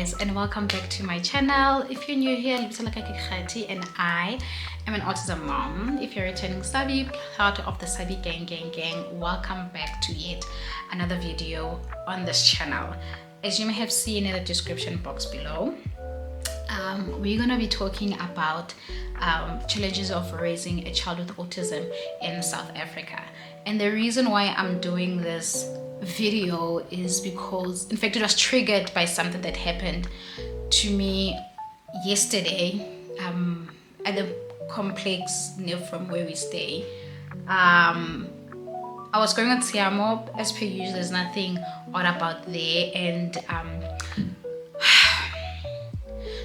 guys, and welcome back to my channel. If you're new here, and I am an autism mom. If you're a returning Sabi, part of the Sabi gang, welcome back to yet another video on this channel. As you may have seen in the description box below, we're gonna be talking about challenges of raising a child with autism in South Africa. And the reason why I'm doing this video is because, in fact, it was triggered by something that happened to me yesterday at the complex near from where we stay. I was going on Tiamo. As per usual, there's nothing odd about there, and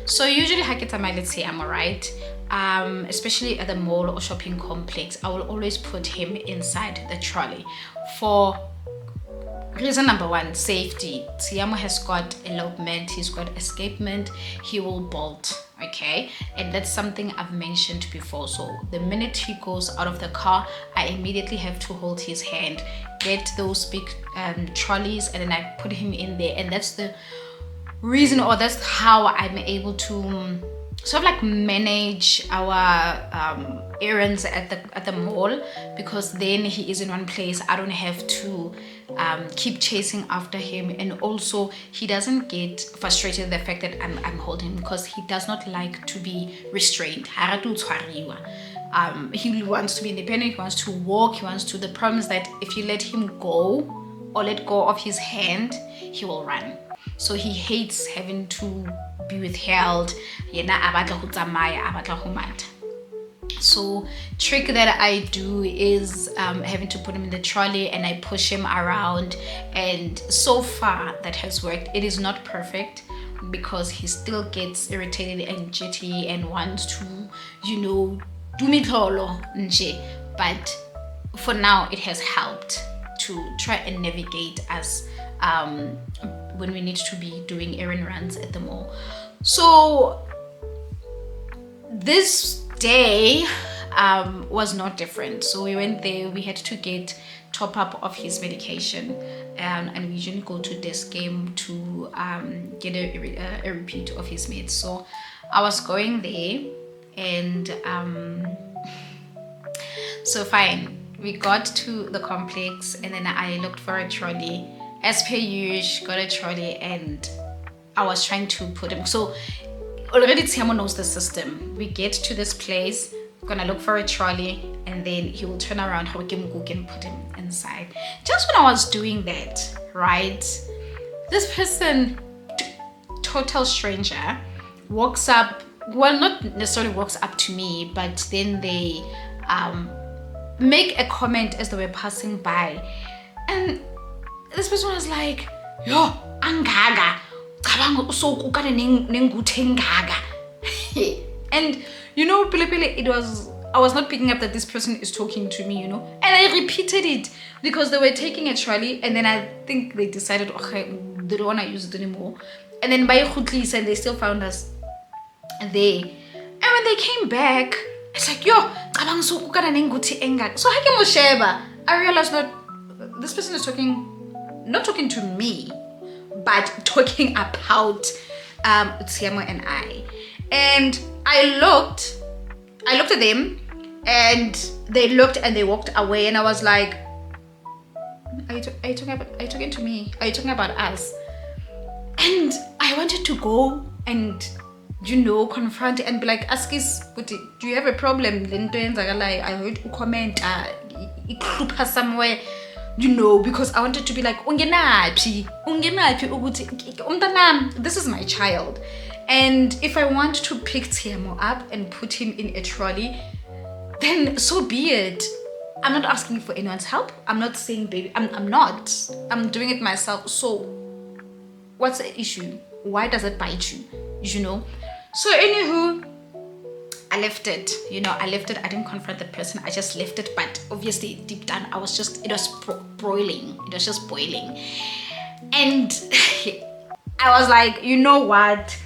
so usually Hakita Tiamo, right? Especially at the mall or shopping complex, I will always put him inside the trolley for reason number one, safety. Tiamo has got elopement, he's got escapement, he will bolt, okay? And that's something I've mentioned before. So the minute he goes out of the car, I immediately have to hold his hand, get those big trolleys, and then I put him in there. And that's the reason, or that's how I'm able to sort of like manage our errands at the mall, because then he is in one place. I don't have to keep chasing after him, and also he doesn't get frustrated at the fact that I'm holding him, because he does not like to be restrained. He wants to be independent, he wants to walk, he wants to. The problem is that if you let him go or let go of his hand, he will run. So he hates having to be withheld. So trick that I do is having to put him in the trolley and I push him around, and so far that has worked. It is not perfect because he still gets irritated and jitty and wants to, do mitolo nje. But for now it has helped to try and navigate us when we need to be doing errand runs at the mall. So this day was not different. So we went there, we had to get top up of his medication, and we usually go to this game to get a repeat of his meds. So I was going there, and so fine, we got to the complex, and then I looked for a trolley. As per usual, got a trolley, and I was trying to put him. So already Tiamo knows the system. We get to this place, gonna look for a trolley, and then he will turn around, we can put him inside. Just when I was doing that, right, this person, total stranger, walks up. Well, not necessarily walks up to me, but then they make a comment as they were passing by, and this person was like, yo, angaga. And I was not picking up that this person is talking to me, and I repeated it because they were taking a trolley, and then I think they decided, okay, they don't want to use it anymore. And then by Khutlis, and they still found us there. And when they came back, it's like, yo, so I realized that this person is not talking to me, but talking about Tiamo and I. And I looked at them, and they looked and they walked away, and I was like, are you talking to me? Are you talking about us? And I wanted to go and confront and be like, Askis, do you have a problem? Then I heard you comment somewhere, because I wanted to be like, this is my child. And if I want to pick Tiamo up and put him in a trolley, then so be it. I'm not asking for anyone's help. I'm not saying baby. I'm not. I'm doing it myself. So what's the issue? Why does it bite you? So anywho, I left it. I left it. I didn't confront the person. I just left it. But obviously, deep down, it was just boiling. It was just boiling. And I was like, you know what?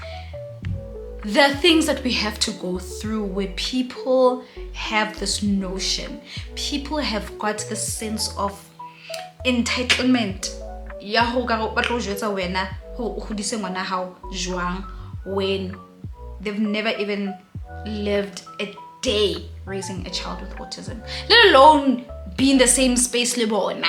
The things that we have to go through, where people have this notion, people have got this sense of entitlement ya ho ka ba tlo jwetsa wena ho godise ngwana hao jwang when they've never even lived a day raising a child with autism, let alone be in the same space le bona.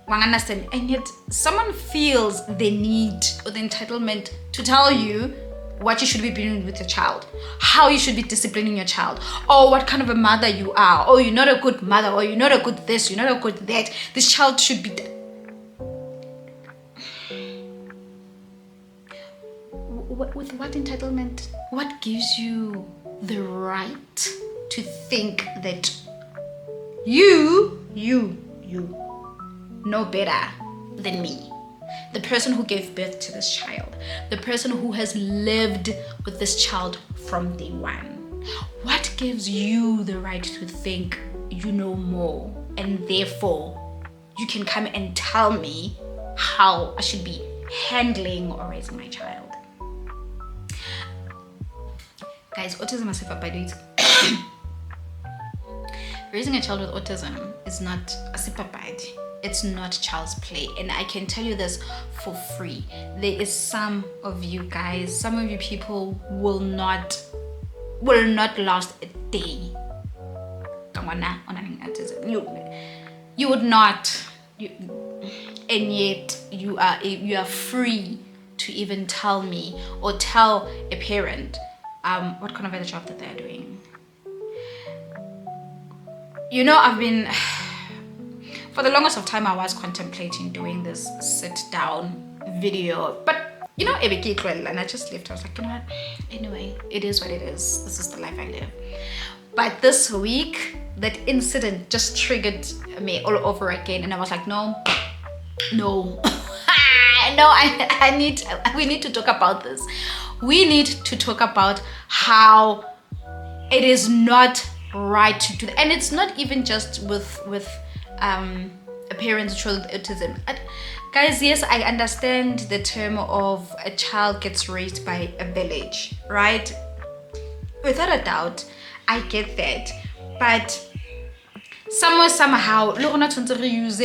Understand? And yet someone feels the need or the entitlement to tell you what you should be doing with your child, how you should be disciplining your child, or what kind of a mother you are, or you're not a good mother, or you're not a good this, you're not a good that. This child should be with what entitlement? What gives you the right to think that you know better than me, the person who gave birth to this child, the person who has lived with this child from day one? What gives you the right to think you know more, and therefore you can come and tell me how I should be handling or raising my child? Guys, autism is a raising a child with autism is not a sipapad. It's not child's play, and I can tell you this for free. There is some of you guys, some of you people will not last a day. You would not, and yet you are free to even tell me or tell a parent what kind of a job that they're doing. You know, I've been, for the longest of time, I was contemplating doing this sit down video, but you know, and I just left. I was like, you know what? Anyway, it is what it is. This is the life I live. But this week, that incident just triggered me all over again, and I was like, no, no, we need to talk about this. We need to talk about how it is not right to do that. And it's not even just with parents with autism. Guys, yes, I understand the term of a child gets raised by a village, right? Without a doubt, I get that. But somehow, we use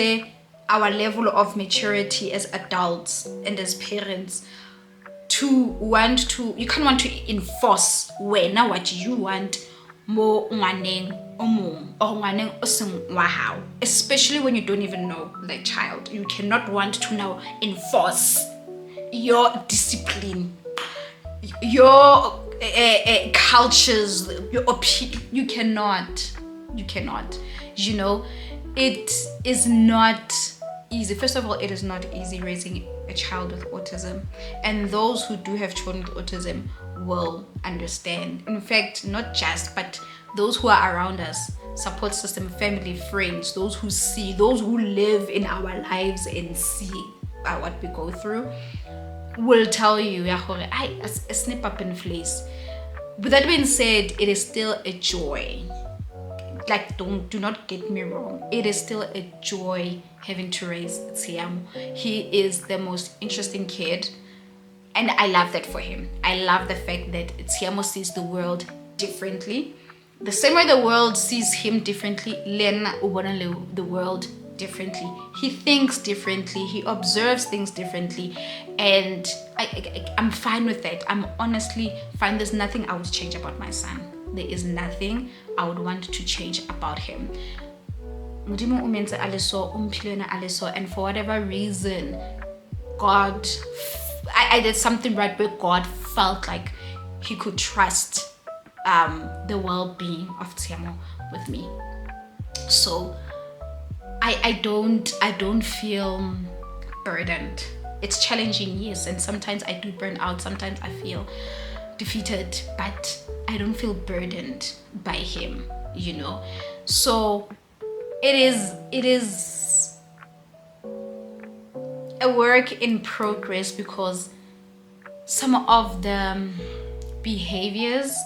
our level of maturity as adults and as parents you can't want to enforce what you want more ngwaneng o mong or ngwaneng o seng wa hao, especially when you don't even know the child. You cannot want to now enforce your discipline, your cultures, your opinion. You cannot, you know. It is not easy. First of all, it is not easy raising a child with autism, and those who do have children with autism will understand. In fact, not just, but those who are around us, support system, family, friends, those who live in our lives and see what we go through, will tell you, a snip up in face. With that being said, it is still a joy. Like, do not get me wrong, it is still a joy having to raise Tsiamo. He is the most interesting kid, and I love that for him. I love the fact that Tsiamo sees the world differently. The same way the world sees him differently, Lena ubona the world differently. He thinks differently, he observes things differently, and I'm fine with that. I'm honestly fine. There's nothing I would change about my son. There is nothing I would want to change about him. And for whatever reason, God, I did something right where God felt like he could trust the well-being of Tsiamo with me. So I don't feel burdened. It's challenging, yes, and sometimes I do burn out, sometimes I feel defeated, but I don't feel burdened by him, you know. So it is a work in progress, because some of the behaviors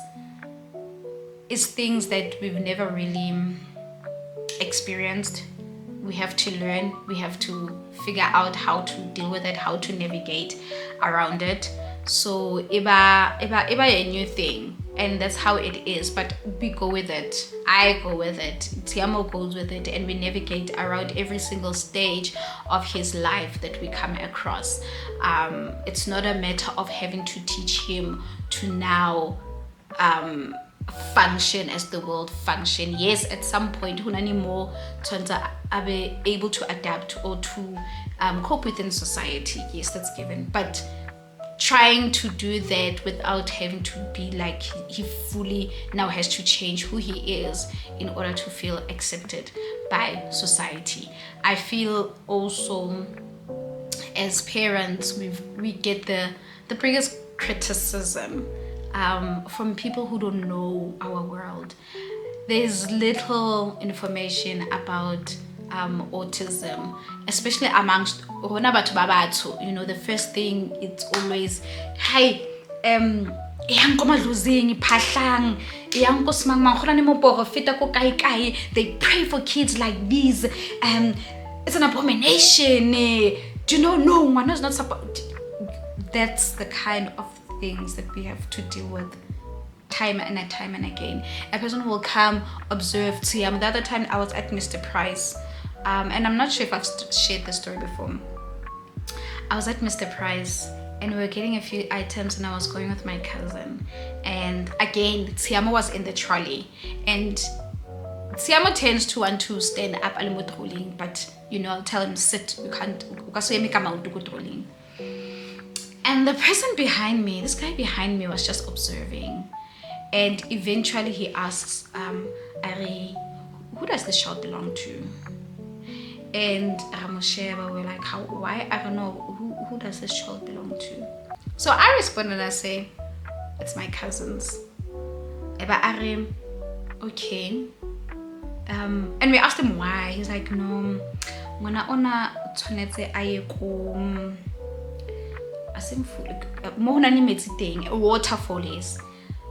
is things that we've never really experienced. We have to learn, we have to figure out how to deal with it, how to navigate around it. So iba a new thing and that's how it is. But we go with it. I go with it. Tiamo goes with it, and we navigate around every single stage of his life that we come across. It's not a matter of having to teach him to now function as the world function. Yes, at some point hunani more turns out be able to adapt or to cope within society. Yes, that's given, but trying to do that without having to be like he fully now has to change who he is in order to feel accepted by society. I feel also as parents we get the biggest criticism from people who don't know our world. There's little information about autism, especially amongst rona batho ba batsho. You know, the first thing, it's always, hey, yang ko madlozing phahlang, yang ko smangmang khona ne mo porofeta ko kai kai, they pray for kids like these, it's an abomination, do you know, no, one is not supposed. That's the kind of things that we have to deal with time and again. A person will come, observe. See, the other time I was at Mr. Price, and I'm not sure if I've shared this story before. I was at Mr. Price and we were getting a few items, and I was going with my cousin, and again Tiamo was in the trolley, and Tiamo tends to want to stand up trolling, but you know, I'll tell him sit, you can't. And the person behind me, this guy behind me, was just observing, and eventually he asks Ari, who does this child belong to? And Ramosheba were like, how, why? I don't know, who does this child belong to? So I responded and I say, it's my cousins. Eba Ari, okay. And we asked him why. He's like, no, ngwana ona tshwanetse a ye ko a waterfall. Is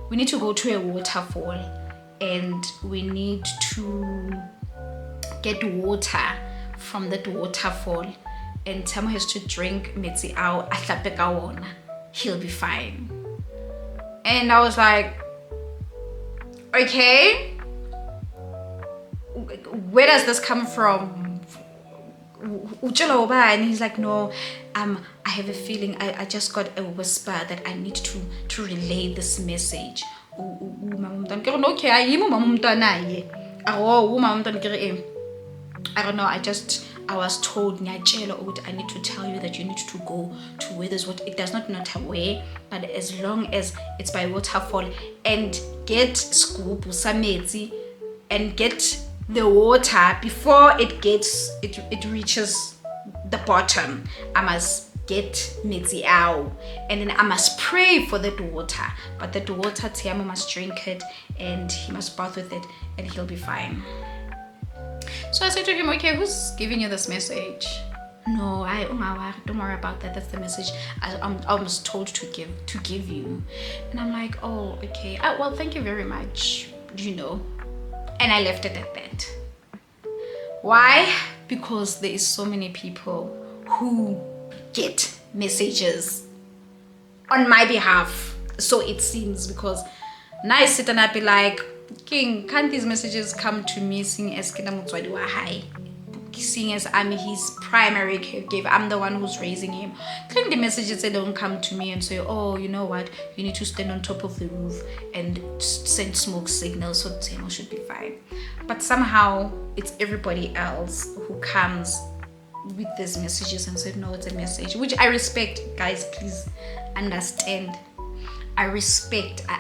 we need to go to a waterfall, and we need to get water from that waterfall, and Tamo has to drink metsi ao ahlape ka wona, he'll be fine. And I was like, okay, where does this come from? And he's like, no, I have a feeling, I just got a whisper that I need to relay this message. Okay, I don't know, I was told I need to tell you that you need to go to where there's water. It does not matter where, but as long as it's by waterfall, and get scoop samezi and get the water before it reaches the bottom. I must get metsi ao, and then I must pray for that water, but that water Tiamo must drink it, and he must bath with it, and he'll be fine. So I said to him, okay, who's giving you this message? No, don't worry about that. That's the message I was told to give you. And I'm like, oh, okay. Well, thank you very much. You know. And I left it at that. Why? Because there is so many people who get messages on my behalf. So it seems, because now I sit and I be like, King, can't these messages come to me seeing as Kinamutswadi wa hai? Seeing as I'm his primary caregiver, I'm the one who's raising him. Claim the messages, they don't come to me and say, oh, you know what, you need to stand on top of the roof and send smoke signals so Temo should be fine. But somehow it's everybody else who comes with these messages and said, no, it's a message, which I respect. Guys, please understand. I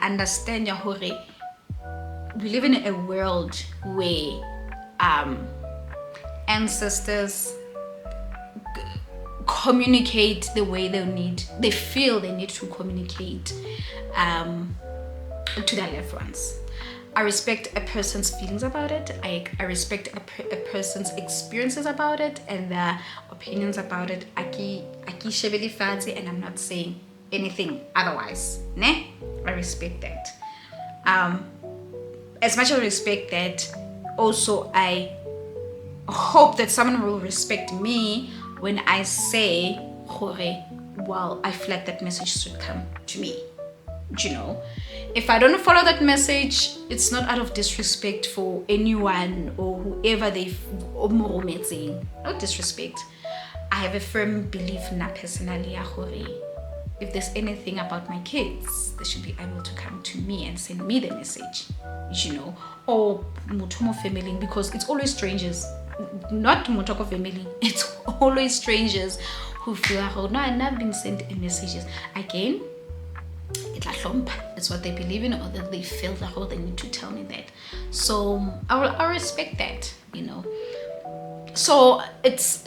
understand Yahore. We live in a world where ancestors communicate the way they feel they need to communicate to their loved ones. I respect a person's feelings about it. I respect a person's experiences about it and their opinions about it. Aki shebeli fancy, and I'm not saying anything otherwise. Ne? I respect that. As much as I respect that, also I hope that someone will respect me when I say, well, I feel like that message should come to me. you know. If I don't follow that message, it's not out of disrespect for anyone or whoever not disrespect. I have a firm belief na personally, if there's anything about my kids, they should be able to come to me and send me the message, you know, or mutumo family, because it's always strangers, not mutoko family, it's always strangers who feel like, oh no, I've never been sent messages. Again, it's what they believe in, or that they feel that, oh, they need to tell me that. So I respect that, you know. So it's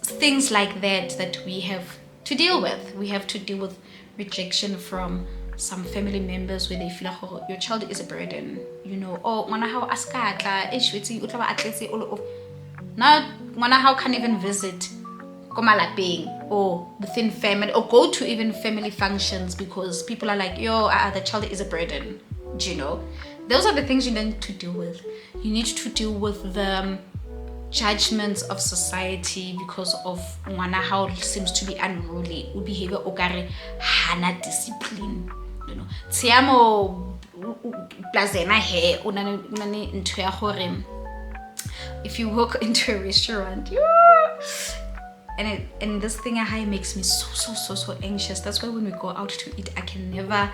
things like that we have to deal with. We have to deal with rejection from some family members where they feel like, oh, your child is a burden, you know. Oh, ngwana hao askatla ishwitsi utlaba atletse all of now ngwana hao can't even visit komalapeng or within family, or go to even family functions because people are like, yo, the child is a burden, you know. Those are the things you need to deal with. You need to deal with the judgments of society because of ngwana how seems to be unruly, behavior okare hana discipline, you know. Tsiamo plazena he unane ntho ya gore if you walk into a restaurant, and this thing high makes me so anxious. That's why when we go out to eat, I can never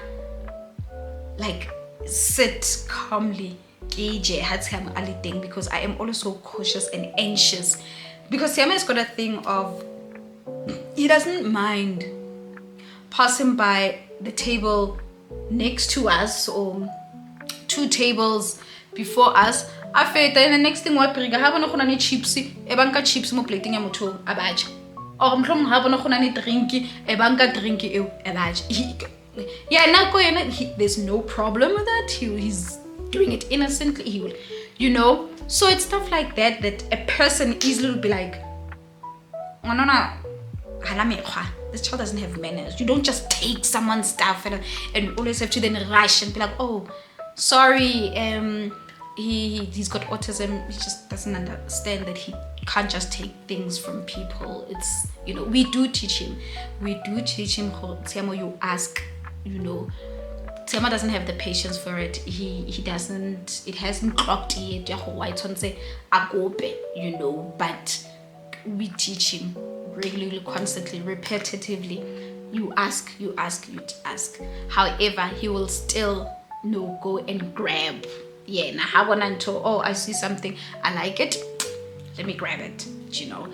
like sit calmly because I am always so cautious and anxious, because Siama has got a thing of he doesn't mind passing by the table next to us or 2 tables before us. After then the next thing what bring ha bona gona ne chips e banka chips mo plating ya motho a baja, or mhlomong ha bona gona ne drink e banka drink e baja. Yeah, nako yena there's no problem with that. He's doing it innocently. He will, you know. So it's stuff like that a person easily will be like, this child doesn't have manners. You don't just take someone's stuff and always have to then rush and be like, oh, sorry, he's got autism. He just doesn't understand that he can't just take things from people. It's, you know, we do teach him. You ask, you know. Tiama doesn't have the patience for it. He doesn't. It hasn't clocked yet. You know, but we teach him regularly, constantly, repetitively. You ask. However, he will still go and grab. Yeah, now how until oh, I see something, I like it, let me grab it. You know.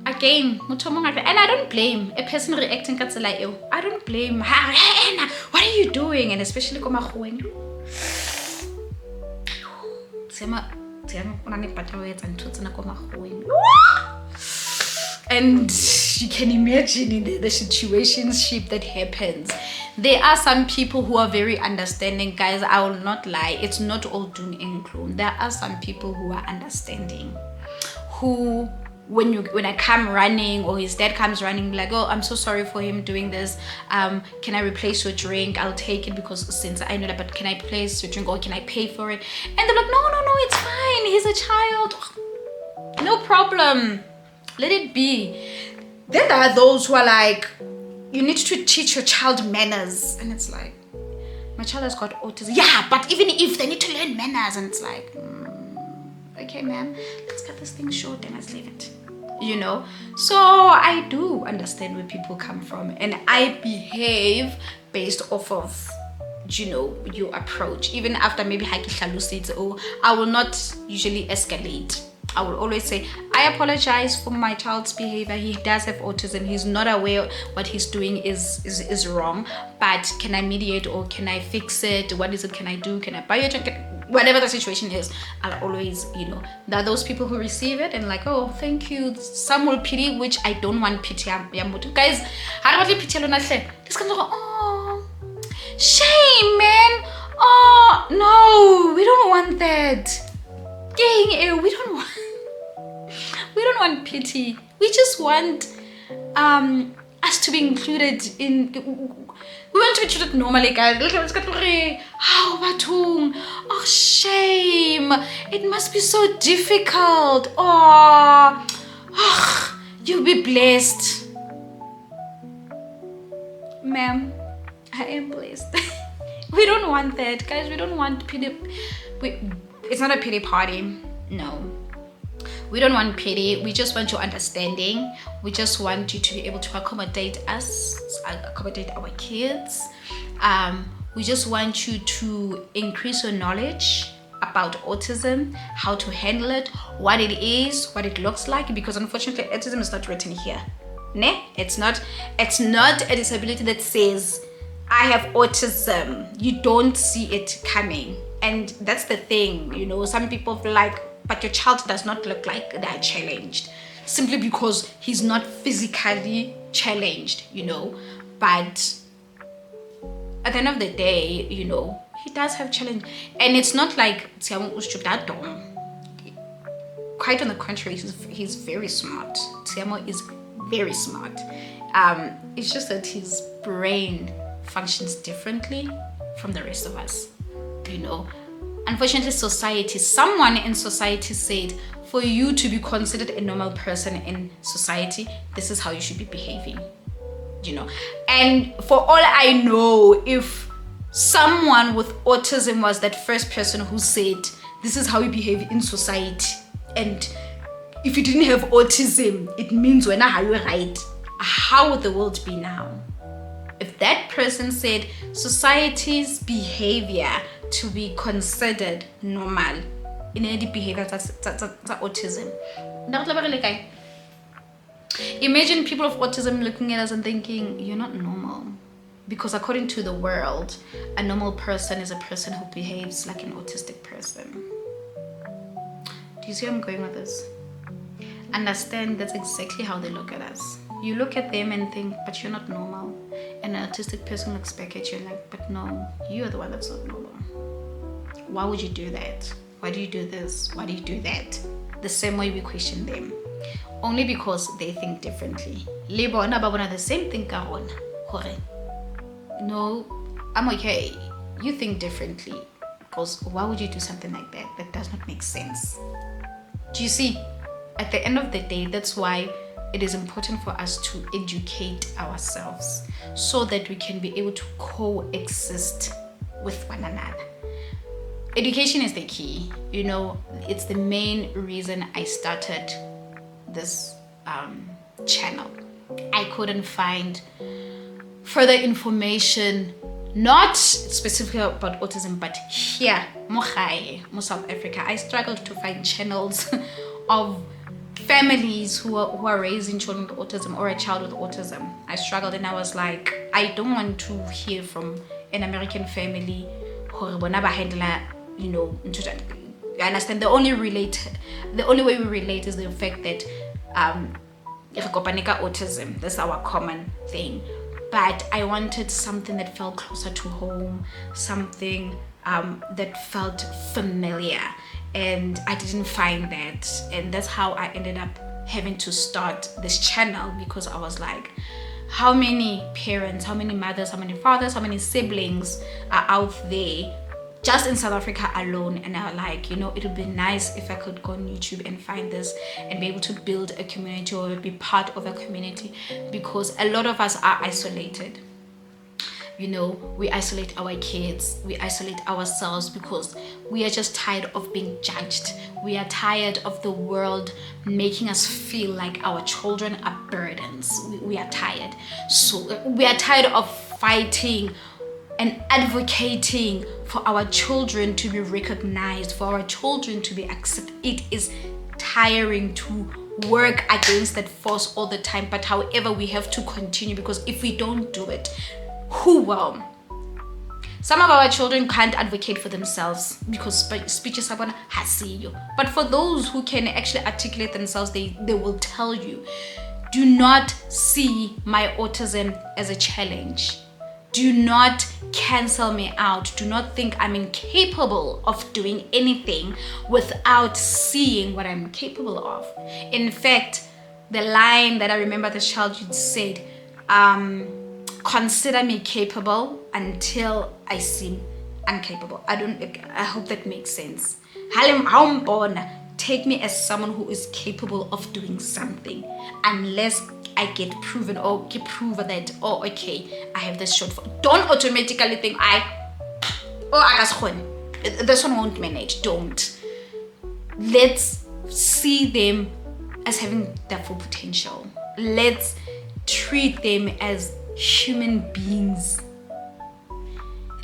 Again, and I don't blame a person reacting like you. I don't blame her. What are you doing? And especially and you can imagine in the situationship that happens. There are some people who are very understanding, guys. I will not lie. It's not all doom and gloom. There are some people who are understanding, who when I come running or his dad comes running, like, oh, I'm so sorry for him doing this. Can I replace your drink? I'll take it because since I know that, but can I replace your drink or can I pay for it? And they're like, no, it's fine. He's a child. No problem. Let it be. Then there are those who are like, you need to teach your child manners. And it's like, my child has got autism. Yeah, but even if they need to learn manners, and it's like, okay, man, let's cut this thing short and let's leave it. You know? So I do understand where people come from, and I behave based off of, you know, your approach. Even after maybe I will not usually escalate. I will always say, I apologize for my child's behavior. He does have autism. He's not aware what he's doing is wrong. But can I mediate or can I fix it? What is it? Can I do? Can I buy your drink? Whatever the situation is, I'll always, you know, there are those people who receive it and like, oh, thank you. Some will pity, which I don't want pity. Guys, how do I pity? This can go, oh, shame, man. Oh, no, we don't want that. We don't want pity. We just want us to be included in. We want to be treated normally, guys. Oh, shame. It must be so difficult. Oh, you'll be blessed. Ma'am, I am blessed. We don't want that, guys. We don't want pity. It's not a pity party. No. We don't want pity. We just want your understanding. We just want you to be able to accommodate us, accommodate our kids. We just want you to increase your knowledge about autism, how to handle it, what it is, what it looks like, because unfortunately autism is not written here. It's not a disability that says I have autism. You don't see it coming. And that's the thing, some people feel like, but your child does not look like they're challenged simply because he's not physically challenged, but at the end of the day, he does have challenge. And it's not like quite on the contrary, he's very smart. Tiamo is very smart. It's just that his brain functions differently from the rest of us. Unfortunately, someone in society said, for you to be considered a normal person in society, this is how you should be behaving. And for all I know, if someone with autism was that first person who said, this is how you behave in society, and if you didn't have autism, it means when are you right, how would the world be now? If that person said society's behavior to be considered normal in any behavior that's autism, imagine people of autism looking at us and thinking, you're not normal. Because according to the world, a normal person is a person who behaves like an autistic person. Do you see where I'm going with this? Understand that's exactly how they look at us. You look at them and think, but you're not normal. And an autistic person looks back at you like, but no, you're the one that's not normal. Why would you do that? Why do you do this? Why do you do that? The same way we question them. Only because they think differently. Le bona ba bona the same thing ka rona. No, I'm okay. You think differently. Because why would you do something like that? That does not make sense. Do you see? At the end of the day, that's why it is important for us to educate ourselves so that we can be able to coexist with one another. Education is the key. It's the main reason I started this channel. I couldn't find further information, not specifically about autism, but here, mo South Africa, I struggled to find channels of families who are raising children with autism or a child with autism. I struggled, and I was like, I don't want to hear from an American family who handle, I understand the only way we relate is the fact that autism, that's our common thing. But I wanted something that felt closer to home, something that felt familiar, and I didn't find that. And that's how I ended up having to start this channel, because I was like, how many parents, how many mothers, how many fathers, how many siblings are out there just in South Africa alone? And I was like, it would be nice if I could go on YouTube and find this and be able to build a community or be part of a community, because a lot of us are isolated. We isolate our kids, we isolate ourselves because we are just tired of being judged. We are tired of the world making us feel like our children are burdens. We are tired. So we are tired of fighting and advocating for our children to be recognized, for our children to be accepted. It is tiring to work against that force all the time, but however, we have to continue, because if we don't do it, who will? Some of our children can't advocate for themselves because speeches are hasiyo. But for those who can actually articulate themselves, they will tell you, do not see my autism as a challenge. Do not cancel me out. Do not think I'm incapable of doing anything without seeing what I'm capable of. In fact, the line that I remember the child said, consider me capable until I seem incapable. I hope that makes sense. Take me as someone who is capable of doing something, unless I get proven or get proven that, oh, okay, I have this shortfall. Don't automatically think I guess this one won't manage. Don't. Let's see them as having their full potential. Let's treat them as human beings.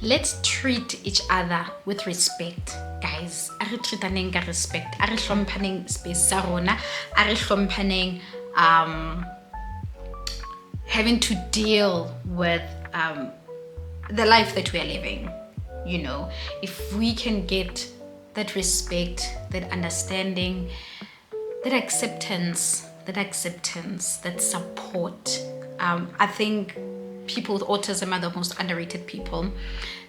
Let's treat each other with respect, guys. Are treataneng ka respect. Are hlomphaneng space sa rona. Are hlomphaneng having to deal with the life that we are living. You know, if we can get that respect, that understanding, that acceptance, that support. I think people with autism are the most underrated people.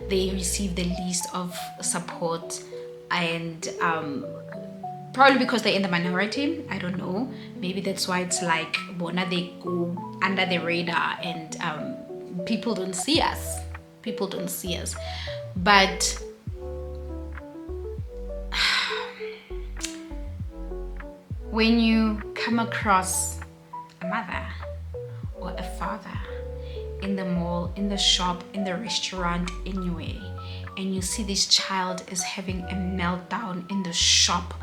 They receive the least of support, and probably because they're in the minority. I don't know. Maybe that's why it's like bona they go under the radar, and people don't see us. But when you come across a mother or a father in the mall, in the shop, in the restaurant, anywhere, and you see this child is having a meltdown in the shop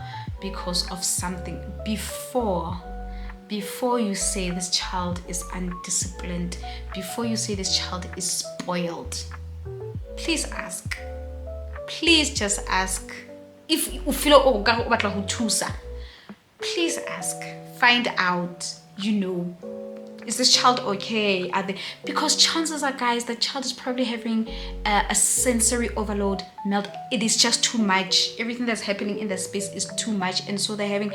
because of something, before you say this child is undisciplined, before you say this child is spoiled, please ask. Please just ask. If you feel please ask. Find out, is this child okay? Because chances are, guys, the child is probably having a sensory overload it is just too much. Everything that's happening in the space is too much, and so they're having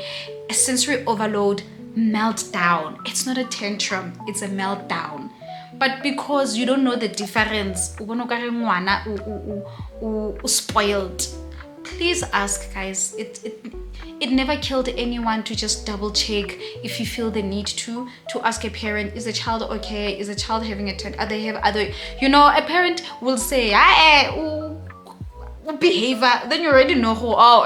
a sensory overload meltdown. It's not a tantrum, it's a meltdown. But because you don't know the difference, spoiled, please ask, guys. It never killed anyone to just double check if you feel the need to ask a parent, is the child okay? Is the child having a a parent will say, behavior, then you already know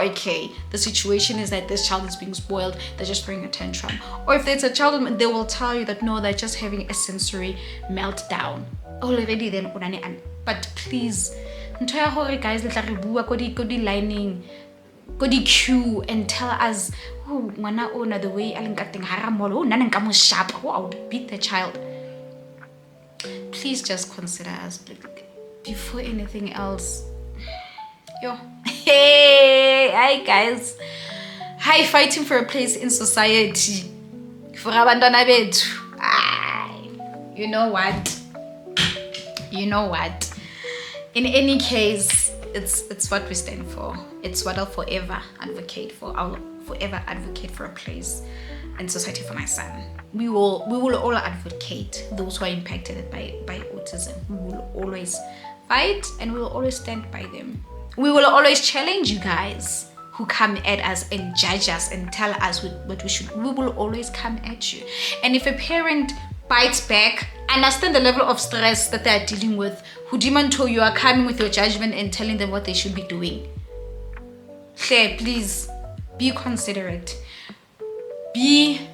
okay, the situation is that this child is being spoiled, they're just throwing a tantrum. Or if there's a child, they will tell you that no, they're just having a sensory meltdown already. Then but please, guys, lining go di queue and tell us, the way I would beat the child. Please just consider us before anything else. Hey, hi guys. Hi, fighting for a place in society. For abantwana bethu. You know what? In any case, it's what we stand for. It's what I'll forever advocate for. I'll forever advocate for a place in society for my son. We will all advocate those who are impacted by autism. We will always fight, and we will always stand by them. We will always challenge you guys who come at us and judge us and tell us what we should. We will always come at you. And if a parent bites back, understand the level of stress that they are dealing with. Hudimanto, you are coming with your judgment and telling them what they should be doing. Claire, please be considerate. Be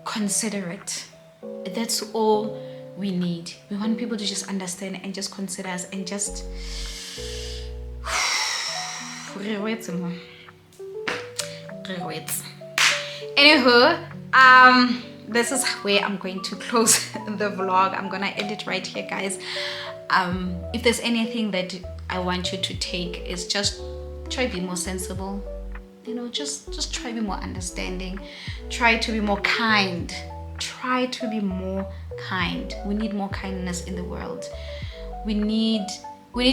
considerate. That's all we need. We want people to just understand and just consider us and just anywho, this is where I'm going to close the vlog. I'm gonna end it right here, guys. If there's anything that I want you to take, is just try to be more sensible. Just try to be more understanding. Try to be more kind. Try to be more kind. We need more kindness in the world. We need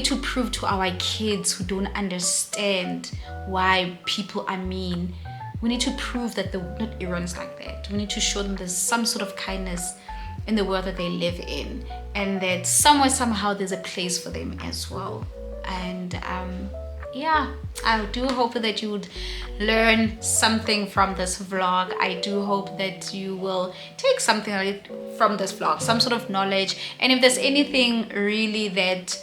to prove to our kids who don't understand why people are mean. We need to prove that not everyone is like that. We need to show them there's some sort of kindness in the world that they live in, and that somewhere, somehow, there's a place for them as well. And I do hope that you would learn something from this vlog. I do hope that you will take something from this vlog, some sort of knowledge. And if there's anything really that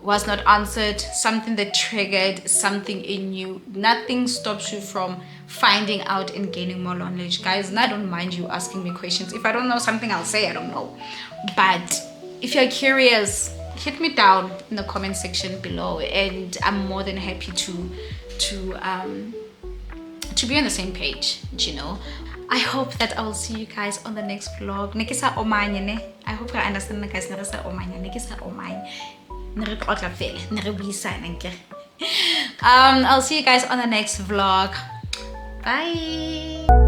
was not answered, something that triggered something in you, nothing stops you from finding out and gaining more knowledge. Guys, and I don't mind you asking me questions. If I don't know something, I'll say I don't know. But if you're curious, hit me down in the comment section below, and I'm more than happy to be on the same page, you know. I hope that I will see you guys on the next vlog. I hope you understand, guys. I'll see you guys on the next vlog. Bye.